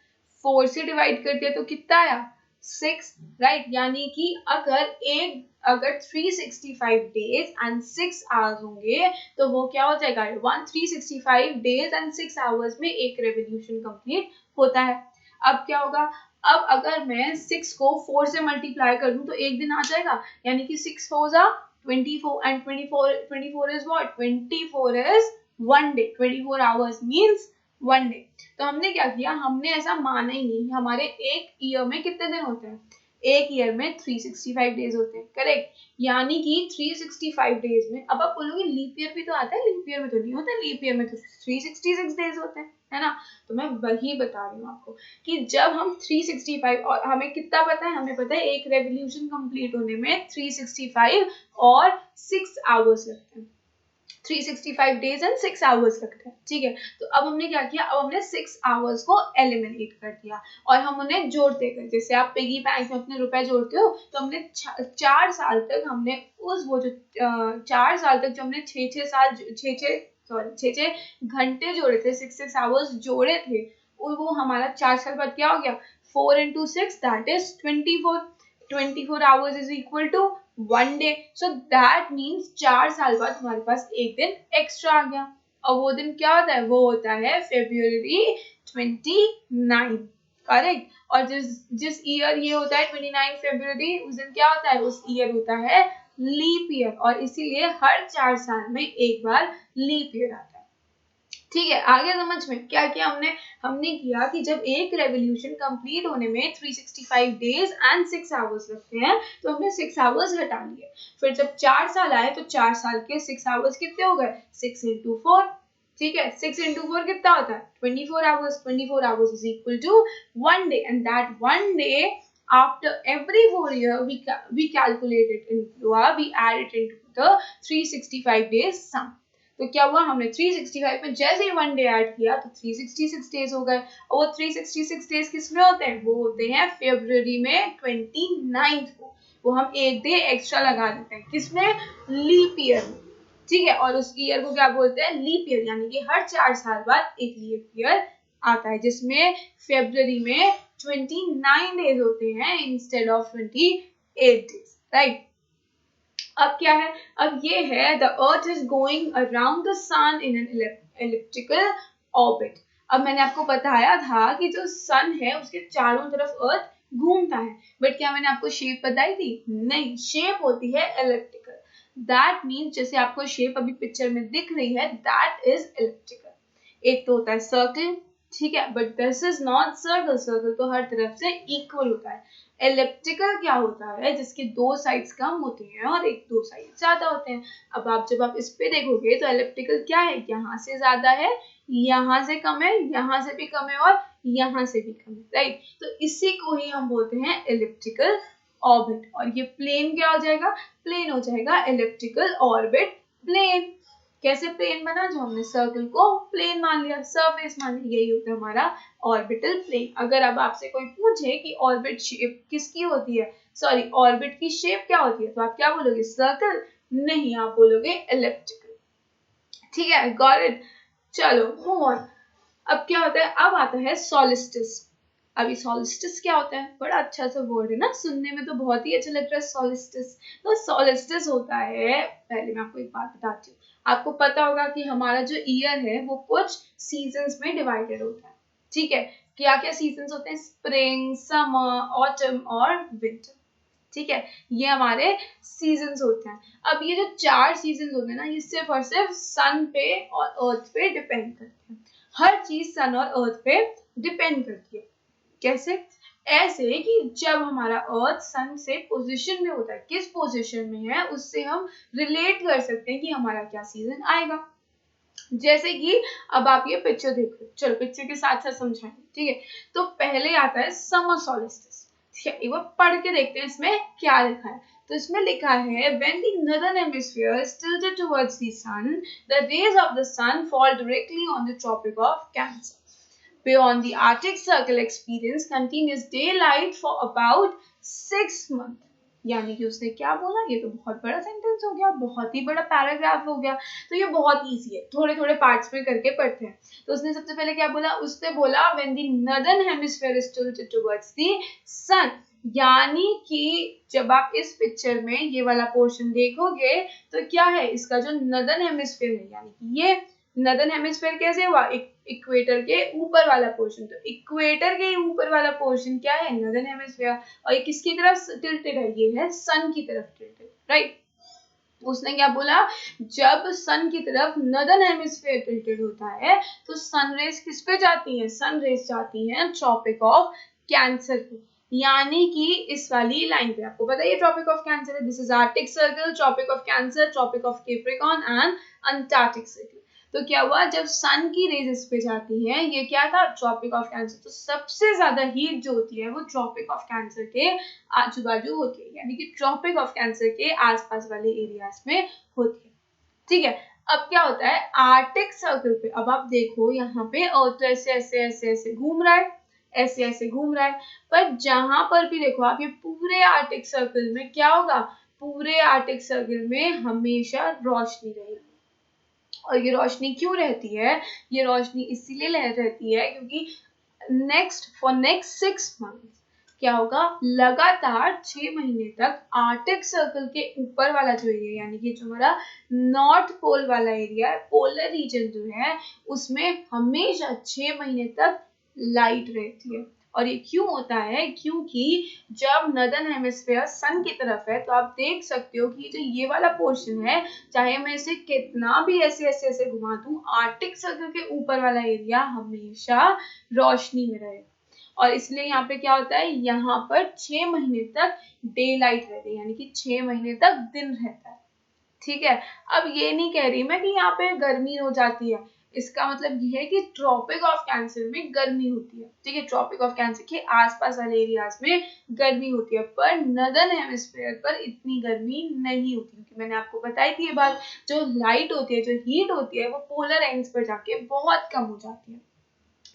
4 से डिवाइड कर दिया तो कितना आया? 6, राइट। यानी कि अगर 365 डेज एंड 6 आवर्स होंगे तो वो क्या हो जाएगा? 365 डेज एंड 6 आवर्स में एक रेवोल्यूशन कंप्लीट होता है। अब क्या होगा? अब अगर मैं 6 को 4 से मल्टीप्लाई कर दूं तो एक दिन आ जाएगा, यानी कि 6 4 24 and 24 is what? 24 is 1 day. 24 hours means 1 day. तो हमने क्या किया? हमने ऐसा माना ही नहीं। हमारे एक ईयर में कितने दिन होते हैं? एक ईयर में 365 डेज होते हैं, करेक्ट। यानी कि 365 डेज में, अब आप बोलोगे लीप ईयर भी तो आता है, लीप ईयर में तो नहीं होता, लीप ईयर में तो 366 डेज होते हैं, है ना। तो मैं वही बता रही हूँ आपको कि जब हम 365, और हमें कितना पता है? हमें पता है एक रेवोल्यूशन कंप्लीट होने में 365 और 6 आवर्स लगते हैं। 365 डेज एंड 6 आवर्स लगते हैं, ठीक है। तो अब हमने क्या किया? अब हमने 6 आवर्स को एलिमिनेट कर दिया और हम उन्हें जोड़ते गए। जैसे आप पिगी बैंक में अपने रुपए जोड़ते हो, तो हमने 4 साल तक हमने जो 4 साल तक जो हमने 6 घंटे जोड़े थे, 6 आवर्स जोड़े थे, और वो हमारा 4 साल बाद क्या हो गया? 4 into 6 that is 24. 24 hours is equal to 1 day. So that means 4 साल बाद हमारे पास एक दिन एक्स्ट्रा आ गया। और वो दिन क्या होता है? वो होता है February 29, करेक्ट। और जिस ईयर ये होता है 29 फरवरी, उस दिन क्या होता है? उस ईयर होता है लीप ईयर, और इसीलिए हर 4 साल में एक बार लीप ईयर आता है। ठीक है, आगे समझ में क्या किया हमने किया कि जब एक रेवोल्यूशन कंप्लीट होने में 365 डेज एंड 6 आवर्स लगते हैं, तो हमने 6 आवर्स घटा लिए। फिर जब 4 साल आए तो 4 साल के 6 आवर्स कितने हो गए? 6 into 4, ठीक है। 6 into 4 कितना होता है? 24 hours. 24 hours is equal to 1 day, and that 1 day after every 4 year we calculate it into we add it into the 365 days sum. तो क्या हुआ? हमने 365 में जैसे ही 1 डे ऐड किया तो 366 डेज हो गए। और वो 366 डेज किस में होते हैं? वो होते हैं फरवरी में 29 को। वो हम एक डे एक्स्ट्रा लगा देते हैं, किसमें? लीप ईयर में, ठीक है। और उस ईयर को क्या बोलते हैं? Leap year. यानी कि हर 4 साल बाद एक लीप ईयर आता है, जिसमें फरवरी में 29 डेज होते हैं इंस्टेड ऑफ 28 डेज, राइट। अब क्या है? अब ये है the earth is going around the sun in an elliptical orbit. अब मैंने आपको बताया था कि जो सन है उसके चारों तरफ अर्थ घूमता है, बट क्या मैंने आपको शेप बताई थी? नहीं, शेप होती है एलिप्टिकल। दैट मीन्स जैसे आपको शेप अभी पिक्चर में दिख रही है, दैट इज एलिप्टिकल। एक तो होता है सर्कल, ठीक है, but this is not circle. Circle तो हर तरफ से इक्वल होता है। एलिप्टिकल क्या होता है? जिसके 2 साइड्स कम होते हैं और 2 साइड ज्यादा होते हैं। अब जब आप इस पे देखोगे तो एलिप्टिकल क्या है? यहाँ से ज्यादा है, यहाँ से कम है, यहाँ से भी कम है, और यहाँ से भी कम है, राइट। तो इसी को ही हम बोलते हैं एलिप्टिकल ऑर्बिट। और ये प्लेन क्या हो जाएगा? प्लेन हो जाएगा एलिप्टिकल ऑर्बिट प्लेन। कैसे प्लेन बना? जो हमने सर्कल को प्लेन मान लिया, सरफेस मान लिया, यही होता है हमारा ऑर्बिटल प्लेन। अगर अब आपसे कोई पूछे कि ऑर्बिट शेप किसकी होती है, सॉरी ऑर्बिट की शेप क्या होती है, तो आप क्या बोलोगे? सर्कल? नहीं, आप बोलोगे एलिप्टिकल, ठीक है। Got it. चलो मूव ऑन। अब क्या होता है? अब आता है सोलिस्टिस। अभी सोलिस्टिस क्या होता है? बड़ा अच्छा सा वर्ड है ना, सुनने में तो बहुत ही अच्छा लग रहा है सोलिस्टिस। तो सोलिस्टिस होता है, पहले मैं आपको एक बात बताती हूँ। आपको पता होगा कि हमारा जो ईयर है वो कुछ सीजन्स में डिवाइडेड होता है, ठीक है। क्या क्या सीजन्स होते हैं? स्प्रिंग, समर, ऑटम और विंटर, ठीक है। ये हमारे सीजन्स होते हैं। अब ये जो 4 सीजन्स होते हैं ना, ये सिर्फ और सिर्फ सन पे और अर्थ पे डिपेंड करते हैं। हर चीज सन और अर्थ पे डिपेंड करती है। कैसे? ऐसे कि जब हमारा अर्थ सन से पोजीशन में होता है, किस पोजीशन में है उससे हम रिलेट कर सकते हैं कि हमारा क्या सीजन आएगा। जैसे कि अब आप ये पिक्चर देख लो, चलो पिक्चर के साथ साथ समझाएंगे, ठीक है। तो पहले आता है समर सोलिस्टिस, ठीक है। एक बार पढ़ के देखते हैं इसमें क्या लिखा है। तो इसमें लिखा है when the northern hemisphere is tilted towards the sun, the rays of the sun fall directly on the tropic of Cancer. Beyond the Arctic Circle experience continuous daylight for about 6 months. यानी कि उसने क्या बोला, ये तो बहुत बड़ा sentence हो गया, बहुत ही बड़ा पैराग्राफ हो गया, तो ये बहुत इजी है, थोड़े थोड़े पार्ट्स में करके पढ़ते हैं। तो उसने सबसे पहले क्या बोला, उसने बोला when the northern hemisphere is tilted towards the sun, यानी कि जब आप इस पिक्चर में ये वाला पोर्शन देखोगे तो क्या है, इसका जो नदर्न हेमिस्फीयर है, यानी कि ये नदर्न हेमिस्फीयर कैसे हुआ, इक्वेटर के ऊपर वाला पोर्शन, तो इक्वेटर के ऊपर वाला पोर्शन क्या है, नदर्न हेमिस्फीयर, और ये किसकी तरफ टिल्टेड है, ये है सन की तरफ टिल्टेड, राइट। उसने क्या बोला, जब सन की तरफ नदर्न हेमिस्फीयर टिल्टेड होता है तो सन रेज किस पे जाती हैं, सन रेज जाती हैं ट्रॉपिक ऑफ कैंसर पे, यानी कि इस वाली लाइन पे, आपको पता है ये ट्रॉपिक ऑफ कैंसर है, this is Arctic Circle, Tropic of Cancer, Tropic of Capricorn and Antarctic Circle. तो क्या हुआ, जब सन की रेज इस पे जाती है, ये क्या था, ट्रॉपिक ऑफ कैंसर, तो सबसे ज्यादा हीट जो होती है वो ट्रॉपिक ऑफ कैंसर के आजू बाजू होती है, यानी कि ट्रॉपिक ऑफ कैंसर के आसपास वाले एरियाज में होती है, ठीक है। अब क्या होता है आर्टिक सर्कल पे, अब आप देखो यहाँ पे अर्थ ऐसे ऐसे ऐसे ऐसे घूम रहा है, ऐसे ऐसे घूम रहा है, पर जहां पर भी देखो आप, ये पूरे आर्टिक सर्कल में क्या होगा, पूरे आर्टिक सर्कल में हमेशा रोशनी रहेगी। और ये रोशनी क्यों रहती है, ये रोशनी इसीलिए रहती है क्योंकि नेक्स्ट 6 मंथ क्या होगा, लगातार 6 महीने तक आर्टिक सर्कल के ऊपर वाला जो एरिया, यानी कि जो हमारा नॉर्थ पोल वाला एरिया है, पोलर रीजन जो है, उसमें हमेशा 6 महीने तक लाइट रहती है। और ये क्यों होता है, क्योंकि जब नदर्न हेमिस्फीयर सन की तरफ है, तो आप देख सकते हो कि जो ये वाला पोर्शन है, चाहे मैं इसे कितना भी ऐसे ऐसे ऐसे घुमा दूं, आर्टिक सर्कल के ऊपर वाला एरिया हमेशा रोशनी में रहेगा। और इसलिए यहाँ पे क्या होता है, यहाँ पर 6 महीने तक डे लाइट रहती है, यानी कि 6 महीने तक दिन रहता है, ठीक है। अब ये नहीं कह रही मैं कि यहाँ पे गर्मी हो जाती है, इसका मतलब ये है कि ट्रॉपिक ऑफ कैंसर में गर्मी होती है, ठीक है, ट्रॉपिक ऑफ कैंसर के आसपास वाले एरियाज में गर्मी होती है, पर नदर्न हेमिस्फीयर पर इतनी गर्मी नहीं होती, क्योंकि मैंने आपको बताई थी ये बात, जो लाइट होती है, जो हीट होती है, वो पोलर एंड्स पर जाके बहुत कम हो जाती है,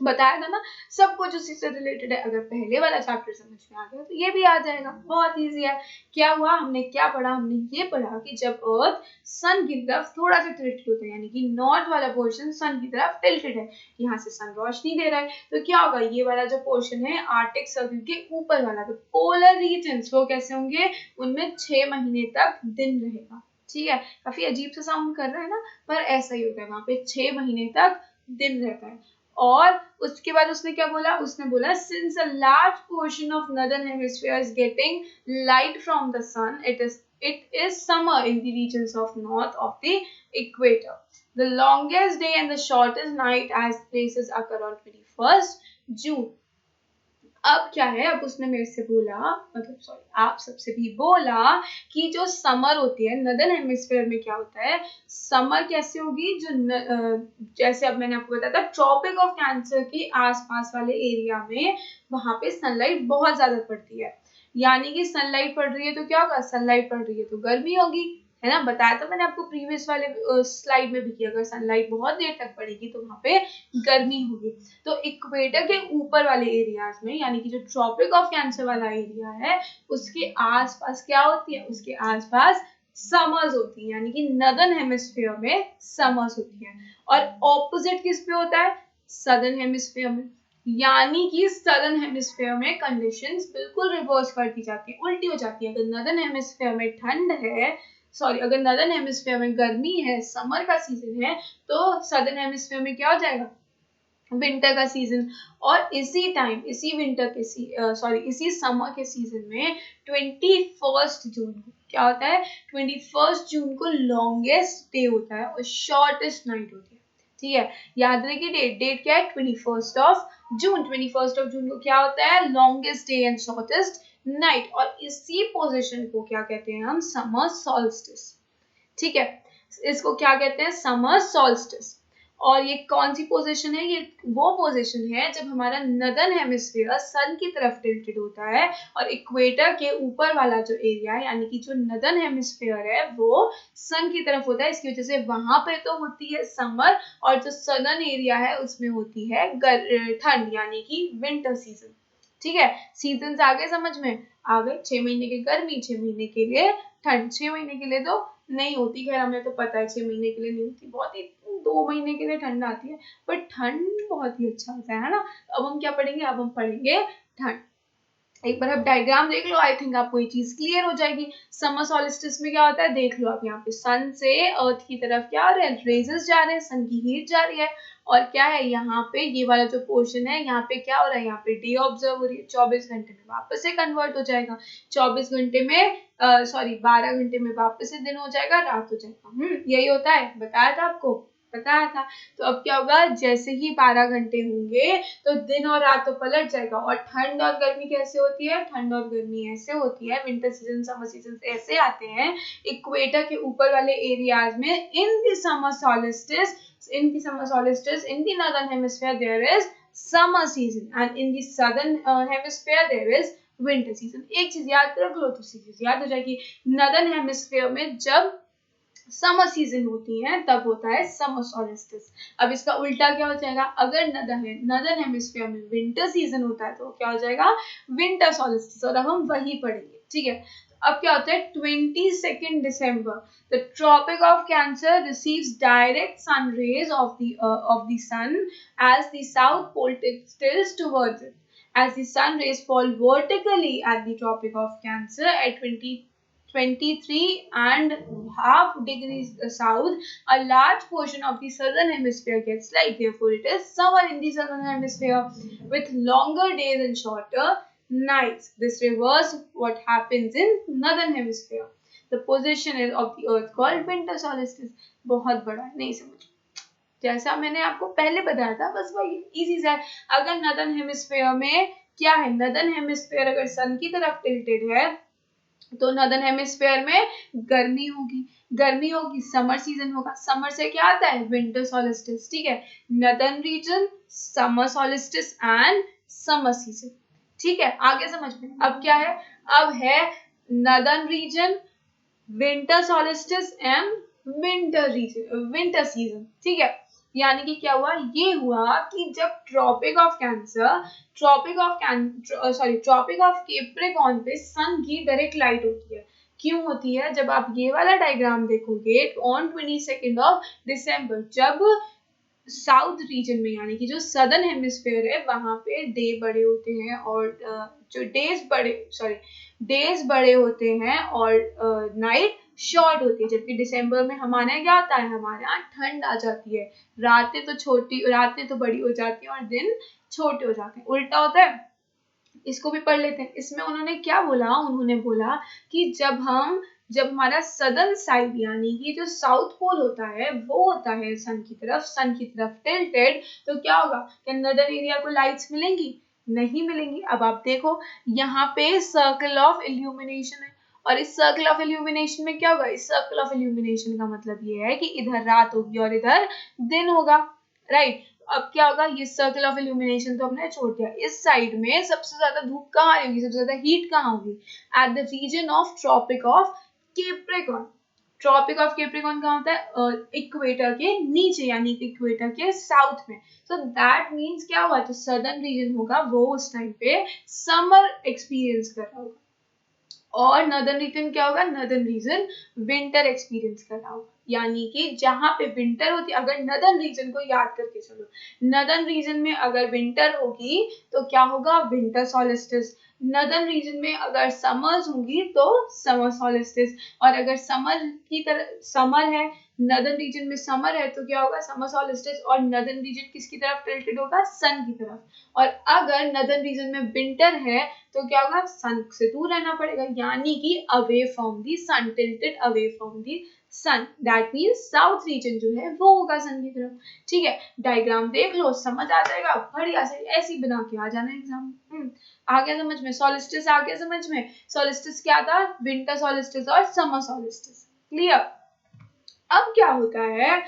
बताया था ना, सब कुछ उसी से रिलेटेड है। अगर पहले वाला चैप्टर समझ में आ गया तो ये भी आ जाएगा, बहुत इजी है। क्या हुआ, हमने क्या पढ़ा, हमने ये पढ़ा कि जब अर्थ सन की तरफ थोड़ा सा टिल्टेड होता है, यानी कि नॉर्थ वाला पोर्शन सन की तरफ टिल्टेड है, यहाँ से सन रोशनी दे रहा है, तो क्या होगा, ये वाला जो पोर्शन है आर्टिक सर्कल के ऊपर वाला, तो पोलर रीजन्स वो कैसे होंगे, उनमें 6 महीने तक दिन रहेगा, ठीक है। काफी अजीब सा साउंड कर रहा है ना, पर ऐसा ही होता है, वहां पे 6 महीने तक दिन रहता है। और उसके बाद उसने क्या बोला, उसने बोला since a large portion of northern hemisphere is getting light from the sun, it is summer in the regions of north of the equator. The longest day and the shortest night as places occur on 21st June. अब क्या है, अब उसने मेरे से बोला, मतलब sorry आप सबसे भी बोला कि जो समर होती है नदर्न हेमिस्फीयर में, क्या होता है समर कैसे होगी, जैसे अब मैंने आपको बताया था ट्रॉपिक ऑफ कैंसर के आसपास वाले एरिया में वहां पे सनलाइट बहुत ज्यादा पड़ती है, यानी कि सनलाइट पड़ रही है तो क्या होगा, सनलाइट पड़ रही है तो गर्मी होगी, है ना, बताया था मैंने आपको प्रीवियस वाले स्लाइड में भी कि अगर सनलाइट बहुत देर तक पड़ेगी तो वहां पे गर्मी होगी। तो इक्वेटर के ऊपर वाले एरियाज में, यानी कि जो ट्रॉपिक ऑफ कैंसर वाला एरिया है, उसके आसपास क्या होती है, उसके आसपास समर्स होती है, यानी कि नदर्न हेमिस्फीयर में समर्स होती है, और ऑपोजिट किस पे होता है, सदर्न हेमिस्फीयर में, यानी कि सदर्न हेमिस्फीयर में कंडीशंस बिल्कुल रिवर्स कर दी जाती है, उल्टी हो जाती है। अगर नदर्न हेमिस्फीयर में ठंड है, सॉरी अगर नदर्न हेमिस्फीयर में गर्मी है, समर का सीजन है, तो सदर्न हेमिस्फीयर में क्या हो जाएगा, विंटर का सीजन। और इसी टाइम, इसी विंटर के इसी समर के सीजन में 21 जून को क्या होता है, 21 जून को लॉन्गेस्ट डे होता है और शॉर्टेस्ट नाइट होती है, ठीक है। याद रखिए डेट क्या है, 21 जून को क्या होता है, longest day and shortest night, और इसी पोजीशन को क्या कहते हैं हम, समर सॉल्स्टिस, ठीक है, इसको क्या कहते हैं, समर सॉल्स्टिस। और ये कौन सी पोजीशन है? ये वो पोजीशन है जब हमारा नदर्न हेमिस्फीयर सन की तरफ टिल्टेड होता है और इक्वेटर के ऊपर वाला जो एरिया है यानी कि जो नदर्न हेमिस्फीयर है वो सन की तरफ होता है। इसकी वजह से वहां पे तो होती है समर और जो सदर्न एरिया है उसमें होती है ठंड यानी कि विंटर सीजन। ठीक है, सीजन आ गए समझ में? आ गए। 6 महीने की गर्मी, 6 महीने के लिए ठंड। 6 महीने के लिए तो नहीं होती, खैर हमें तो पता है 6 महीने के लिए नहीं होती, बहुत ही 2 महीने के लिए ठंड आती है, पर ठंड बहुत ही अच्छा होता है ना। अब हम क्या पढ़ेंगे? अब हम पढ़ेंगे ठंड। एक बार आप डायग्राम देख लो, आई थिंक आपको ये चीज क्लियर हो जाएगी। समर सॉलिस्टिस में क्या होता है देख लो आप, यहाँ पे सन से अर्थ की तरफ क्या हो रहा है? रेजेस जा रहे हैं, सन की हीट जा रही है और क्या है यहाँ पे ये वाला जो पोर्शन है यहाँ पे क्या हो रहा है? यहाँ पे डे ऑब्जर्व हो रही है, 24 घंटे में वापस से कन्वर्ट हो जाएगा। 24 घंटे में 12 घंटे में वापस से दिन हो जाएगा, रात हो जाएगा। यही होता है, बताया था आपको, बताया था। तो अब क्या होगा? जैसे ही 12 घंटे होंगे तो दिन और रात तो पलट जाएगा। और ठंड और गर्मी कैसे होती है? ठंड और गर्मी ऐसे होती है, विंटर सीजन समर सीजन ऐसे आते हैं इक्वेटर के ऊपर वाले एरियाज में। In the summer solstice, in the northern hemisphere there is summer season and in the southern hemisphere there is winter season। एक चीज याद रख लो तो चीज याद हो जाएगी। नॉर्दर्न हेमिस्फीयर में जब समर सीजन होती है तब होता है समर सॉलिस्टिस। अब इसका उल्टा क्या हो जाएगा? अगर नदर्न हेमिस्फीयर में विंटर सीजन होता है तो क्या हो जाएगा? Winter solstice. और अब हम वही पढ़ेंगे, ठीक है। अब क्या होता है? 22 December the Tropic of Cancer receives direct sun rays of the sun as the south pole tilts towards it. As the sun rays fall vertically at the Tropic of Cancer at 23.5 degrees south, a large portion of the southern hemisphere gets light. Therefore, it is summer in the southern hemisphere with longer days and shorter nights. This reverse what happens in northern hemisphere. The position is of the earth called winter solstice. बहुत बड़ा है, नहीं समझ, जैसा मैंने आपको पहले बताया था बस वही इजी सा है। अगर नॉर्दर्न हेमिस्फीयर में क्या है? नॉर्दर्न हेमिस्फीयर अगर सन की तरफ टिल्टेड है तो नॉर्दर्न हेमिस्फीयर में गर्मी होगी, समर सीजन होगा। समर से क्या आता है? Winter solstice. ठीक है, northern region summer solstice and summer season. ठीक है, आगे समझ में। अब क्या है? अब है northern region winter solstice and winter season. ठीक है, यानी कि क्या हुआ? ये हुआ कि जब ट्रॉपिक ऑफ कैप्रिकॉर्न पे सन की डायरेक्ट लाइट होती है। क्यों होती है? जब आप ये वाला डायग्राम देखोगे ऑन 22 December जब साउथ रीजन में यानी कि जो सदर्न हेमिस्फीयर है वहां पे डे बड़े होते हैं और जो डेज बड़े होते हैं और नाइट शॉर्ट होती है। जबकि दिसंबर में हमारे यहाँ क्या होता है? हमारे यहाँ ठंड आ जाती है, रातें तो बड़ी हो जाती है और दिन छोटे हो जाते हैं, उल्टा होता है। इसको भी पढ़ लेते हैं। इसमें उन्होंने क्या बोला? उन्होंने बोला कि जब हमारा सदर्न साइड यानी कि जो साउथ पोल होता है वो होता है सन की तरफ टिल्टेड, तो क्या होगा? क्या नॉर्दर्न एरिया को लाइट्स मिलेंगी? नहीं मिलेंगी। अब आप देखो यहाँ पे सर्कल ऑफ इल्यूमिनेशन है और इस सर्कल ऑफ इल्यूमिनेशन में क्या होगा? इस सर्कल ऑफ इल्यूमिनेशन का मतलब ये है कि इधर रात होगी और इधर दिन होगा, राइट। अब क्या होगा? ये सर्कल ऑफ इल्यूमिनेशन तो हमने छोड़ दिया। इस साइड में सबसे ज्यादा धूप कहाँ होगी? सबसे ज्यादा हीट कहाँ होगी? At the region of Tropic of Capricorn. Tropic of Capricorn कहाँ होता है? इक्वेटर के नीचे यानी कि इक्वेटर के साउथ में। सो दैट मीन्स क्या हुआ? जो सदर्न रीजन होगा वो उस टाइम पे समर एक्सपीरियंस कर रहा होगा और नॉर्दर्न रीजन क्या होगा? नॉर्दर्न रीजन विंटर एक्सपीरियंस कर रहा होगा। यानी कि जहां पे विंटर होती है, अगर नॉर्दर्न रीजन को याद करके चलो, नॉर्दर्न रीजन में अगर विंटर होगी तो क्या होगा? Winter solstice. नॉर्दर्न रीजन में अगर समर्स होंगी तो समर सॉलिस्टिस। और अगर समर है, नॉर्दर्न रीजन में समर है तो क्या होगा? Summer solstice. और नॉर्दर्न रीजन किसकी तरफ टिल्टेड होगा? सन की तरफ। और अगर नॉर्दर्न रीजन में विंटर है तो क्या होगा? सन से दूर रहना पड़ेगा यानी कि away from the sun, tilted away from the sun. That means south region जो है वो होगा सन की तरफ। ठीक है, डायग्राम देख लो, समझ आ जाएगा, बढ़िया से ऐसी बना के आ जाना एग्जाम में। आ गया समझ में? सॉलिस्टिस आ गया समझ में? सॉलिस्टिस क्या था? विंटर सॉलिस्टिस और समर सॉलिस्टिस। क्लियर? अब क्या होता है?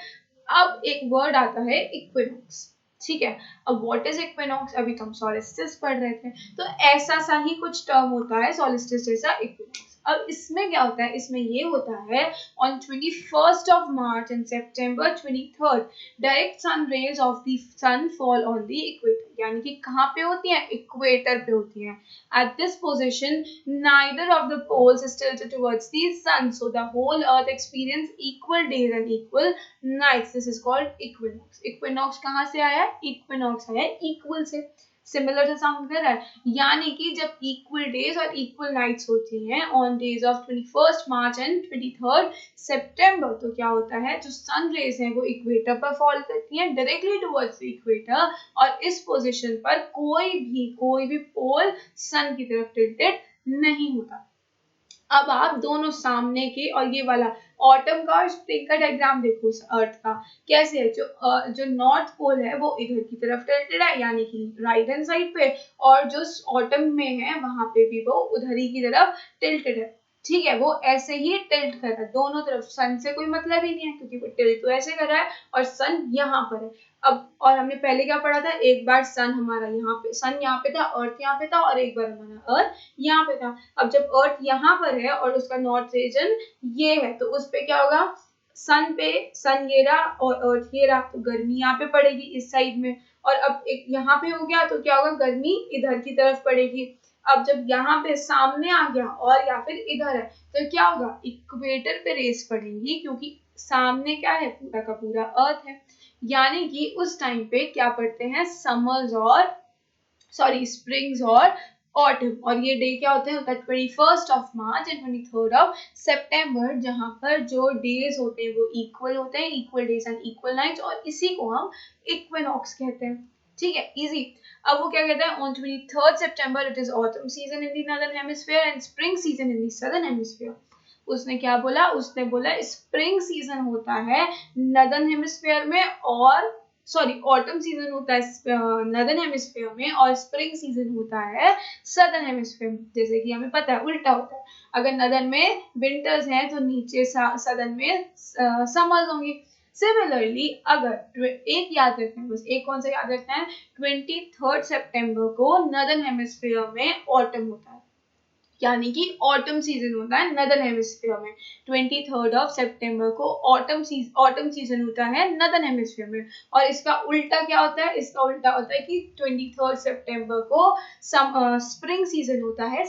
अब एक वर्ड आता है इक्विनॉक्स, ठीक है। अब व्हाट इज इक्विनॉक्स, अभी तो हम सोलिस्टिस पढ़ रहे थे, तो ऐसा सा ही कुछ टर्म होता है सोलिस्टिस जैसा इक्विनॉक्स। अब इसमें क्या होता है, इसमें ये होता है on 21st of March and September 23rd direct sun rays of the sun fall on the equator, यानी कि कहाँ पे होती है, इक्वेटर पे होती है। At this position neither of the poles is tilted towards the sun, so the whole earth experience equal days and equal nights. This is called equinox. equinox कहाँ से आया है, equinox आया है equal से, सिमिलर से साउंड कर रहा है, यानी कि जब इक्वल डेज और इक्वल नाइट्स होती हैं on days of 21st March and 23rd सितंबर, तो क्या होता है, जो सन रेज हैं वो इक्वेटर पर फॉल करती हैं डायरेक्टली टुवर्ड्स द इक्वेटर, और इस पोजीशन पर कोई भी पोल सन की तरफ टिल्टेड नहीं होता। अब आप दोनों सामने के और ये वाला ऑटम का और स्प्रिंग का डायग्राम देखो अर्थ का, कैसे है, जो नॉर्थ पोल है वो इधर की तरफ टिल्टेड है, यानी कि राइट हैंड साइड पे, और जो ऑटम में है वहां पे भी वो उधर ही की तरफ टिल्टेड है, ठीक है। वो ऐसे ही टिल्ट कर रहा है दोनों तरफ, सन से कोई मतलब ही नहीं है क्योंकि वो टिल्ट तो ऐसे कर रहा है और सन यहाँ पर है। अब और हमने पहले क्या पढ़ा था, एक बार सन हमारा सन यहाँ पे था, अर्थ यहाँ पे था, और एक बार हमारा अर्थ यहाँ पे था। अब जब अर्थ यहाँ पर है और उसका नॉर्थ रीजन ये है, तो उस पे क्या होगा, सन ये रहा और अर्थ ये रहा, तो गर्मी यहाँ पे पड़ेगी इस साइड में, और अब एक यहाँ पे हो गया तो क्या होगा, गर्मी इधर की तरफ पड़ेगी। अब जब यहाँ पे सामने आ गया और या फिर इधर है, तो क्या होगा, इक्वेटर पे रेस पड़ेंगी, क्योंकि सामने क्या है, पूरा का पूरा अर्थ है, यानी कि उस टाइम पे क्या पढ़ते हैं, स्प्रिंग्स और ऑटम, और ये डे क्या होते हैं, 21st of March and 23rd of September, जहां पर जो डेज होते हैं वो इक्वल होते हैं, equal days and equal nights, और इसी को हम इक्विनॉक्स कहते हैं, ठीक है, इजी। अब वो क्या कहता है, on 23rd September it is autumn season in the northern hemisphere and spring season in the southern hemisphere. उसने क्या बोला, उसने बोला स्प्रिंग सीजन होता है नॉर्दर्न हेमिस्फीयर में, और ऑटम सीजन होता है नॉर्दर्न हेमिस्फीयर में, और स्प्रिंग सीजन होता है सदर्न हेमिस्फीयर में। जैसे कि हमें पता है उल्टा होता है, अगर नॉर्दर्न में विंटर्स हैं तो नीचे सदर्न में समर्स होंगी। सिमिलरली अगर एक याद रखना है, बस एक कौन सा याद रखना है, 23rd सितंबर को नॉर्दर्न हेमिस्फीयर में ऑटम होता है, यानी कि ऑटम सीजन होता है नॉर्दर्न हेमिस्फीयर में। 23rd सितंबर को ऑटम सीजन होता है नॉर्दर्न हेमिस्फीयर में, और इसका उल्टा क्या होता है, इसका उल्टा होता है कि 23rd सितंबर को स्प्रिंग सीजन होता है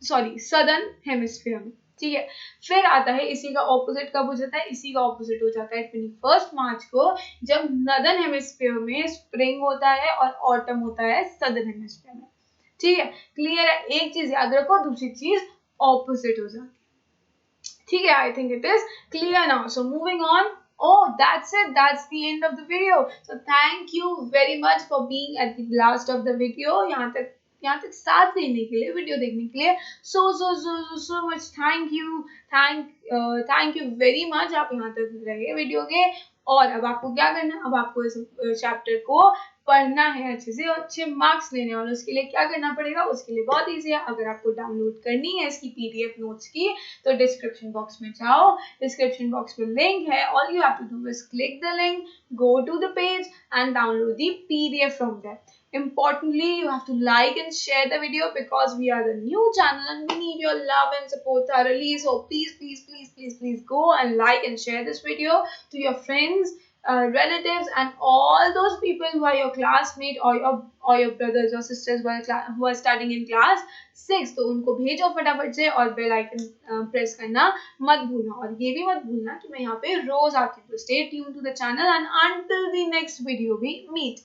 सदर्न हेमिस्फीयर में, ठीक है। फिर आता है इसी का ऑपोजिट कब हो जाता है, इसी का ऑपोजिट हो जाता है 21st मार्च को, जब नॉर्दर्न हेमिस्फीयर में स्प्रिंग होता है और ऑटम होता है सदर्न हेमिस्फीयर में, ठीक है। क्लियर है, एक चीज याद रखो, दूसरी चीज ऑपोजिट हो जाती है, ठीक है। I think it is clear now, so moving on. Oh, that's it. That's the end of the video. So thank you very much for being at the last of the video. यहाँ तक साथ देने के लिए, video देखने के लिए so much thank you very much। आप यहाँ तक रहे वीडियो के, और अब आपको क्या करना है, अब आपको इस चैप्टर को पढ़ना है अच्छे से और अच्छे मार्क्स लेने, और उसके लिए क्या करना पड़ेगा, उसके लिए बहुत ईजी है। अगर आपको डाउनलोड करनी है इसकी पीडीएफ नोट्स की, तो डिस्क्रिप्शन बॉक्स में जाओ, डिस्क्रिप्शन बॉक्स में लिंक है, all you have to do is click the link, go to the page and download the PDF from there. Importantly, you have to like and share the video because we are the new channel and we need your love and support thoroughly. So please go and like and share this video to your friends, relatives, and all those people who are your classmates or your brothers or sisters who are studying in class 6। तो उनको भेजो फटाफट से, और bell icon press करना मत भूलना, और ये भी मत भूलना कि मैं यहाँ पे रोज आती हूँ। Stay tune to the channel and until the next video we meet।